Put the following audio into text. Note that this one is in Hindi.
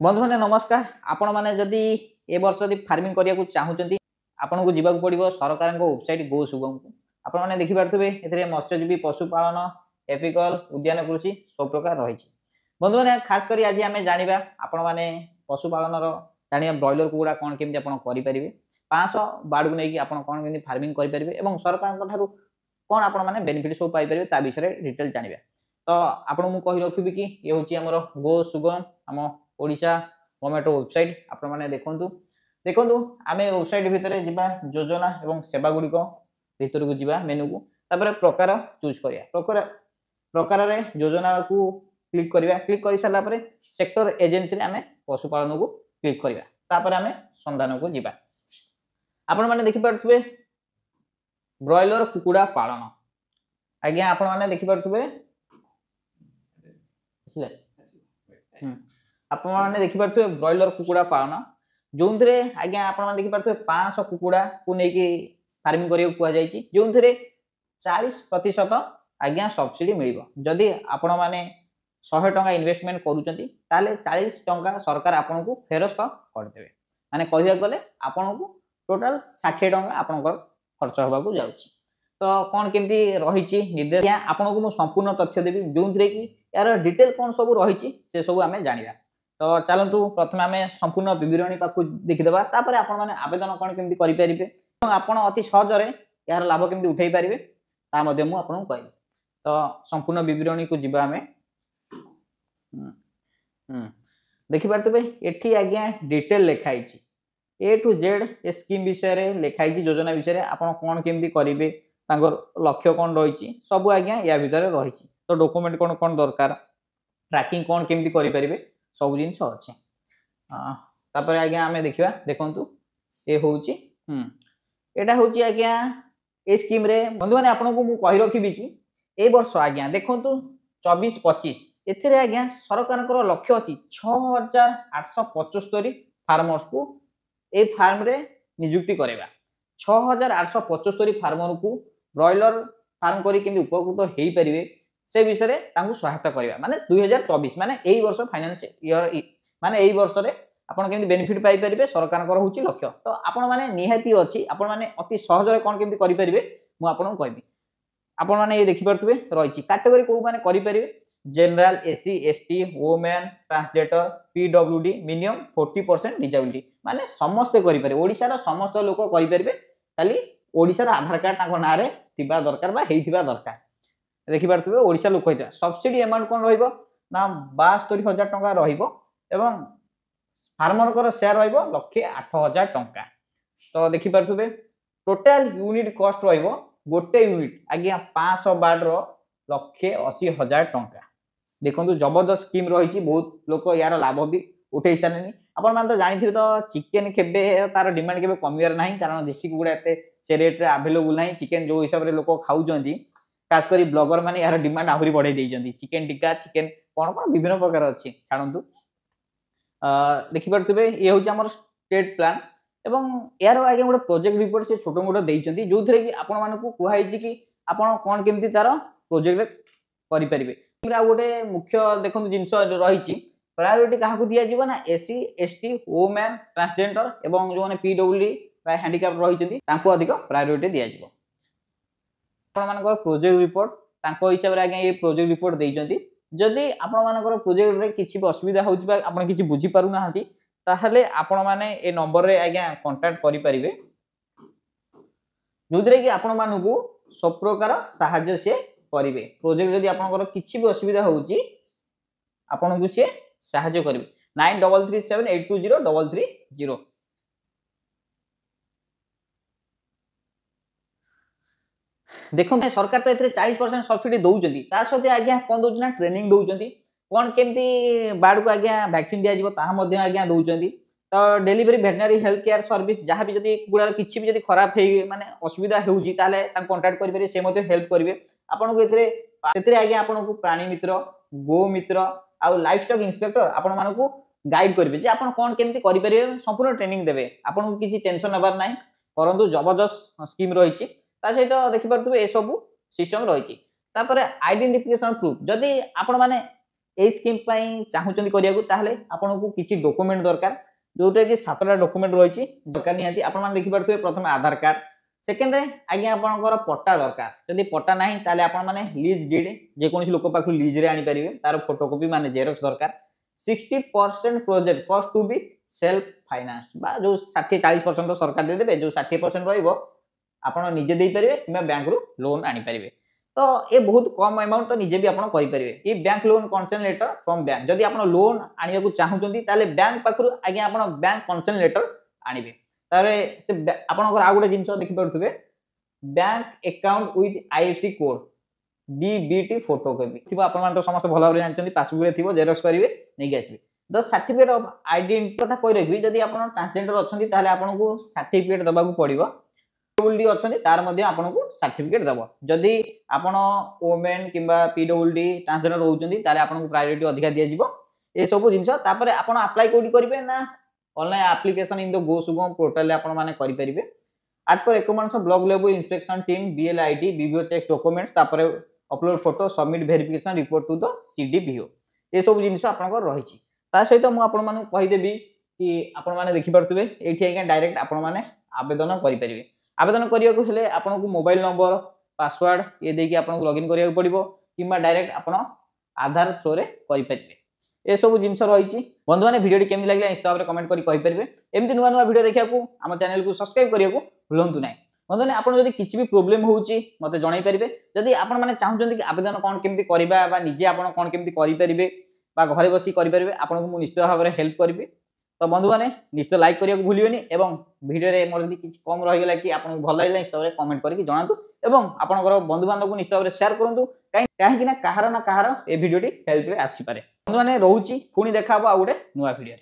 बंधु मैंने नमस्कार। आपण मैंने जदि ए वर्ष यदि फार्मिंग करने को चाहूँगी आपन को जीवा पड़ो सरकार वेबसाइट गो सुगम को आपण मैंने देखिपे ए मत्स्यजीवी पशुपालन एपिकल उद्यान कृषि सब प्रकार रही। बंधु मैंने खास कर आज आम जाना आपण मैंने पशुपालन जाना ब्रॉयलर कुकुड़ा कौन केमी करेंगे 500 बाड़ को लेकिन आप कौन केमी फार्मिंग करेंगे और सरकार कौन आपण मैंने बेनिफिट सब पाइपर ता विषय डिटेल जाना। तो आपको मुझे कही रखी कि ये हूँ आम गो सुगम आम ओडिशा गवर्नमेंट वेबसाइट आपण मैंने देखु देखु आम वेबसाइट भितर जा योजना और सेवा गुड़िक भितर को जा मेनू को तापर प्रकार चूज करा प्रकार योजना को क्लिक करवा क्लिक कर सारापर सेक्टर एजेन्सी आम पशुपालन को क्लिक करवा आम संधान को जा आपण मैंने देखिपे ब्रॉयलर कुकुड़ा पालन आज्ञा आपण मैंने देखिपे आपने देखिपे ब्रॉयलर कुकुड़ा पालन जो आज्ञा आप देखिपे 500 कुकुड़ा को लेकिन फार्मिंग करने जो 40% आज्ञा सब्सिडी मिल जदि आपण मैंने 100 टंका इन्वेस्टमेंट करुँच 40 टंका सरकार आपन को फेरस्त करदे माने कहवा गले आपन को टोटाल 60 टंका आपन खर्च होगा जाऊँगी। तो कौन केमती रही निर्देश आपन को संपूर्ण तथ्य देवी जो कि यार डिटेल कौन सब रही से सब आम जाना। तो चलतु प्रथम आम संपूर्ण बरणी पाक देखीदे तापर आपण मैंने आवेदन कौन केमती करेंगे आपड़ अति सहजरे यार लाभ केमती उठे पारे मुझे आपको कह। तो संपूर्ण बरणी को जीवा आम देखिपे ये आज्ञा डिटेल लिखाई ए टू जेड ए स्कीम विषय लिखाई योजना विषय आप कौन केमती करेंगे लक्ष्य कौन रही सब आज्ञा या भीतर रही। तो डॉक्यूमेंट कौन कौन दरकार ट्रैकिंग कौन केमती करेंगे सब जिन अच्छे तापर आज्ञा आम देखा देखु ये हूँ यहाँ हूँ आज्ञा ए स्कीम रे बंधु मैंने आपको मुझे कही रखी कि ए वर्ष आज्ञा देखु 24-25 एथिरे आज्ञा सरकार लक्ष्य अच्छी 6875 फार्मर्स को ए फार्म रे नियुक्ति करवा 6875 फार्मर को ब्रॉयलर फार्म करी उपकृत हो पारे से विषय सहायता करवा माने 2024 माने यही वर्ष फाइनेंस ईयर माने यही वर्ष रे आपण केमती बेनिफिट पाई परिबे सरकार को होची लक्ष्य। तो आपण माने निहाती अछि आपण माने अति सहज रे कोन केमती करि परिबे मु आपन कहबी आपण माने ये देखि परथबे रहिछि कैटेगरी को माने करि परिबे general SC ST women transgender पीडब्ल्यूडी मिनिमम 40% डिसेबिलिटी माने समस्त करि परिबे ओडिसा रा समस्त लोक करि परिबे खाली ओडिसा रा आधार कार्ड ताको ना रे थिबा दरकार बा हेइथिबा दरकार देखि पारथबे ओडिसा लोक होइता सब्सिडी अमाउंट कोन रहइबो ना 72,000 टंका रहइबो एवं फार्मर को शेयर रहिबो 1,08,000 टंका। तो देखि पारथबे टोटल यूनिट कॉस्ट रहिबो गोटे यूनिट आज्ञा 500 बाड रो 1,80,000 टंका। देखंतु जबरदस्त स्कीम रही बहुत लोक यार लाभ भी उठे सारे आपण मान तो जानी तो चिकेन केबे तार डिमांड केबे कमियार नाही कारण देसी कुकुड़ा एते से रेट रे अवेलेबल नाही चिकेन जो हिसाब रे लोक खाउजंती खास करी ब्लॉगर माने यार डिमांड आहुरी बढ़ाई देइजंती चिकेन टिक्का चिकेन कोन कोन विभिन्न प्रकार अछि छाडंतु देखि परथबे ये होची हमर स्टेट प्लान एवं यार आगे गोटे प्रोजेक्ट रिपोर्ट से छोटो मोटो देइचंती जो थरे कि आपण मानकू कुहाइछि कि आपण कोन केमती तार प्रोजेक्ट करि परिबे हमरा गोटे मुख्य देखंतु जिंस रहिछि प्रायोरिटी काहा को दिया जीवो ना एससी एसटी वुमेन ट्रांसजेंडर एवं जो माने पीडब्ल्यूडी बा हैंडीकैप रहिचंती तांको अधिक प्रायोरिटी दिया जीवो। आपण मानकर प्रोजेक्ट रिपोर्ट तांको हिसाब रे आगे ये प्रोजेक्ट रिपोर्ट देइचंती जदि आपण मानकर प्रोजेक्ट रे किछि असुविधा होउछि बा आपण किछि बुझी पारु नाहंती ताहले आपण माने ए नंबर रे आगे कांटेक्ट करि परिबे जोदरे कि आपण मानकू सब प्रकार सहायता से करिवे प्रोजेक्ट जदि आपनकर किछि भी असुविधा होउछि आपनकू से सहायता करिवे 9337820330। देखो सरकार तो एथरे 40% सब्सिडी दउचंती ता सते आज्ञा कोन दउछ ना ट्रेनिंग दउचंती कोन केमती बाड को आज्ञा वैक्सीन दिया जिवो ता मध्ये आज्ञा दउचंती। तो delivery veterinary health care service जहाँ भी जदि कुकुड़ा किछि भी जदि खराब हे माने असुविधा हेउजी ताले ता कांटेक्ट करि परिबे से मध्ये हेल्प करिवे आपन को एथरे सेतरे आज्ञा आपन को प्राणी मित्र गो मित्र आ लाइफ स्टॉक इंस्पेक्टर आपन माने को गाइड करिवे जे आपन कोन केमती करि परिबे संपूर्ण ट्रेनिंग देबे आपन को किछि टेंशन नबार नाही परंतु जबरदस्त स्कीम रहिछि ता सहित देखि परथबे ए सब सिस्टम रहिछि। तापर आइडेंटिफिकेशन प्रूफ जदि आपण माने ए स्कीम चाहूँ करिया ताहले आपको किसी डॉक्यूमेंट दरकार जोटा कि 7टा डॉक्यूमेंट रही दरकार निहाती आपण देखिपे प्रथम आधार कार्ड सेकेंड आज्ञा आपंकर पट्टा दरकार जदि पट्टा ना ताले आपण माने लीज डीड जेकोसी लोक पाखु लीज रे आनी परिवे तार फोटोकॉपी माने जेरॉक्स दरकार 60% project cost to be self finance बा जो 60-40% तो सरकार दे देबे जो 60% रहइबो आपण निजे देई परिवे किबा बैंक रु लोन आनी परिवे तो ये बहुत कम अमाउंट तो निजे भी आपण करि परिवे ई bank loan consent letter from bank जदि आपण लोन आनिया को चाहूचंती ताले बैंक पाखरु आज्ञा आपण बैंक कंसेंट लेटर आनिबे तारे से आपनकर आ गुटे जिंस देखि परथुबे bank account with IFSC code DBT photocopy थिबो आपण मान तो समस्त भला भाबरे जानचंती पासबुक रे थिबो जेरॉक्स करिवे नै आसीबे द सर्टिफिकेट ऑफ आइडेंटिटी कथा कहि रखबी जदि आपण ट्रांसजेंडर अछंती ताले आपनको सर्टिफिकेट दबाकू पड़िबो पीडब्ल्यूडी अछंती तार मध्ये आपनको सर्टिफिकेट दबो जदि आपण वुमेन किबा पीडब्ल्यूडी ट्रांसजेंडर होउचंती ताले आपनको प्रायोरिटी अधिका दिया जिवो ए सब जिंस तापर आपण अप्लाई कोडी करिवे ना online application in the go Sugam portal आपण माने करि परिबे आज पर recommendation block level inspection team BLID BBO check documents तापर upload photo submit verification report to the CDBO ये सब जिंस आपनकर रहिछि ता सहित मु आपण माने कहि देबी कि आपण माने देखि परथबे एठी आके डायरेक्ट आपण माने आवेदन करि परिबे आवेदन करिया को हेले आपनको मोबाइल नंबर पासवर्ड ये देकी आपनको लॉगिन करिया पड़िबो किबा डायरेक्ट आपण आधार थ्रू रे करि परिबे ए सब जिंस रही बंधु मैंने वीडियो केमती लगे निश्चित भाव में कमेंट करेंगे एमती नुआ नुआ वीडियो देखा आम चैनल को सब्सक्राइब करने को भूलु ना बंधु आपड़ जब किसी भी प्रोब्लेम होती मत जन पारे जदि आपण मैंने चाहते कि आवेदन कौन केमती करवा निजे आप कौन केमती करेंगे घरे बस करेंगे आपको मुझे निश्चित भाव में हेल्प करी तो बंधु मैंने निश्चित लाइक करने को भूलिए और वीडियो मोर जब किसी कम रहीगला कि आपको भल लगे निश्चित भाव में कमेंट करके जनातु और आपंकर बंधु बांधव को निश्चित भाव में सेयार करूँ कहीं कहार ना कहार ए भिडियोटी हेल्प आसीपे बंधु मैंने रोचे पुणी देखा आ गोटे नुआ भिडियो।